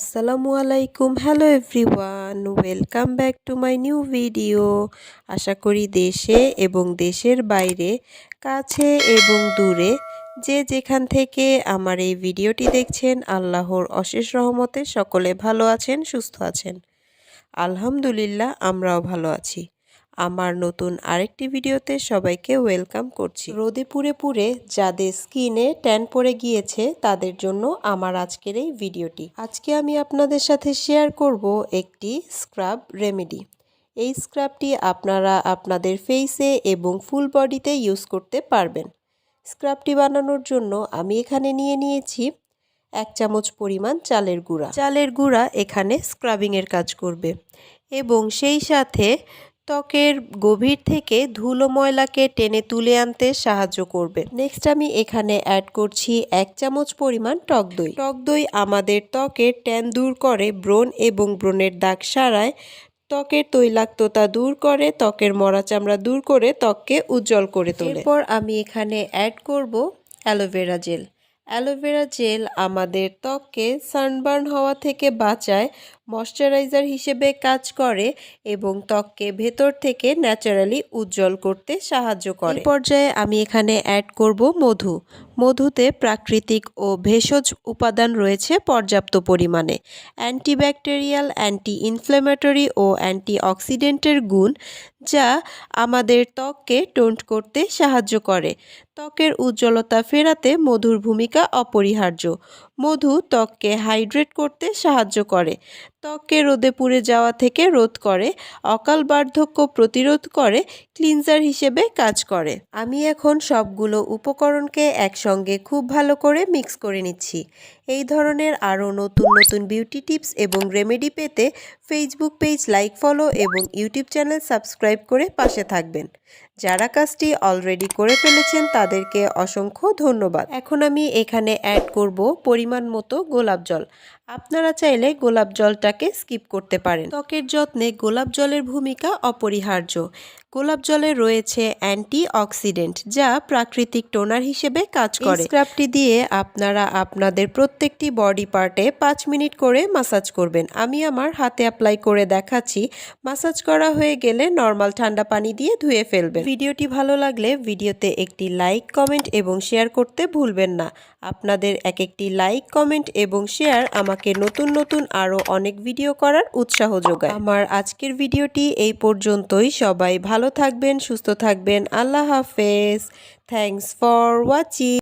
আসসালামু আলাইকুম, hello everyone, welcome back to my new video. আশা করি দেশে এবং দেশের বাইরে, কাছে এবং দূরে যে যেখান থেকে আমার এই ভিডিওটি দেখছেন, আল্লাহর অশেষ রহমতে সকলে ভালো আছেন, সুস্থ আছেন। আলহামদুলিল্লাহ, আমরাও ভালো আছি। আমার নতুন আরেকটি ভিডিওতে সবাইকে ওয়েলকাম করছি। রোদে পুড়ে পুড়ে যাদের স্কিনে ট্যান পড়ে গিয়েছে তাদের জন্য আমার আজকের এই ভিডিওটি। আজকে আমি আপনাদের সাথে শেয়ার করব একটি স্ক্রাব রেমেডি। এই স্ক্রাবটি আপনারা আপনাদের ফেসে এবং ফুল বডিতে ইউজ করতে পারবেন। স্ক্রাবটি বানানোর জন্য আমি এখানে নিয়ে নিয়েছি 1 চামচ পরিমাণ চালের গুঁড়া। চালের গুঁড়া এখানে স্ক্রাবিংয়ের কাজ করবে এবং সেই সাথে ত্বকের গভীর থেকে ধুলো ময়লাকে টেনে তুলে আনতে সাহায্য করবে। নেক্সট আমি এখানে অ্যাড করছি 1 চামচ পরিমাণ টক দই। টক দই আমাদের ত্বকের ট্যান দূর করে, ব্রণ এবং ব্রণের দাগ সারায়, ত্বকের তৈলাক্ততা দূর করে, ত্বকের মরা চামড়া দূর করে ত্বককে উজ্জ্বল করে তোলে। এরপর আমি এখানে অ্যাড করব অ্যালোভেরা জেল। অ্যালোভেরা জেল আমাদের ত্বককে সানবার্ন হওয়া থেকে বাঁচায়, ময়শ্চারাইজার হিসেবে কাজ করে এবং ত্বককে ভেতর থেকে ন্যাচারালি উজ্জ্বল করতে সাহায্য করে। এই পর্যায়ে আমি এখানে অ্যাড করব মধু। মধুতে প্রাকৃতিক ও ভেষজ উপাদান রয়েছে পর্যাপ্ত পরিমাণে। অ্যান্টিব্যাকটেরিয়াল, অ্যান্টি ইনফ্ল্যামেটরি ও অ্যান্টিঅক্সিডেন্টের গুণ, যা আমাদের ত্বককে টোন করতে সাহায্য করে। ত্বকের উজ্জ্বলতা ফেরাতে মধুর ভূমিকা অপরিহার্য। মধু ত্বককে হাইড্রেট করতে সাহায্য করে, ত্বককে রোদে পুড়ে যাওয়া থেকে রোধ করে, অকাল বার্ধক্য প্রতিরোধ করে, ক্লিনজার হিসেবে কাজ করে। আমি এখন সবগুলো উপকরণকে একসঙ্গে খুব ভালো করে মিক্স করে নিচ্ছি। এই ধরনের আরও নতুন নতুন বিউটি টিপস এবং রেমেডি পেতে ফেসবুক পেজ লাইক, ফলো এবং ইউটিউব চ্যানেল সাবস্ক্রাইব করে পাশে থাকবেন। যারা কাজটি অলরেডি করে ফেলেছেন তাদেরকে অসংখ্য ধন্যবাদ। এখন আমি এখানে অ্যাড করব পরিমাণ মতো গোলাপ জল। আপনারা চাইলে গোলাপ জলটাকে স্কিপ করতে পারেন। ত্বকের যত্নে গোলাপ জলের ভূমিকা অপরিহার্য। গোলাপ জলে রয়েছে অ্যান্টি অক্সিডেন্ট, যা প্রাকৃতিক টোনার হিসেবে কাজ করে। স্ক্রাবটি দিয়ে আপনারা আপনাদের প্রত্যেকটি বডি পার্টে 5 মিনিট করে মাসাজ করবেন। আমি আমার হাতে অ্যাপ্লাই করে দেখাচ্ছি। মাসাজ করা হয়ে গেলে নর্মাল ঠান্ডা পানি দিয়ে ধুয়ে ফেলবেন। ভিডিওটি ভালো লাগলে ভিডিওতে একটি লাইক, কমেন্ট এবং শেয়ার করতে ভুলবেন না। আপনাদের একটি লাইক, কমেন্ট এবং শেয়ার আমাকে নতুন নতুন আরও অনেক ভিডিও করার উৎসাহ যোগায়। আমার আজকের ভিডিওটি এই পর্যন্তই। সবাই ভালো থাকবেন, সুস্থ থাকবেন। আল্লাহ হাফেজ। Thanks for watching.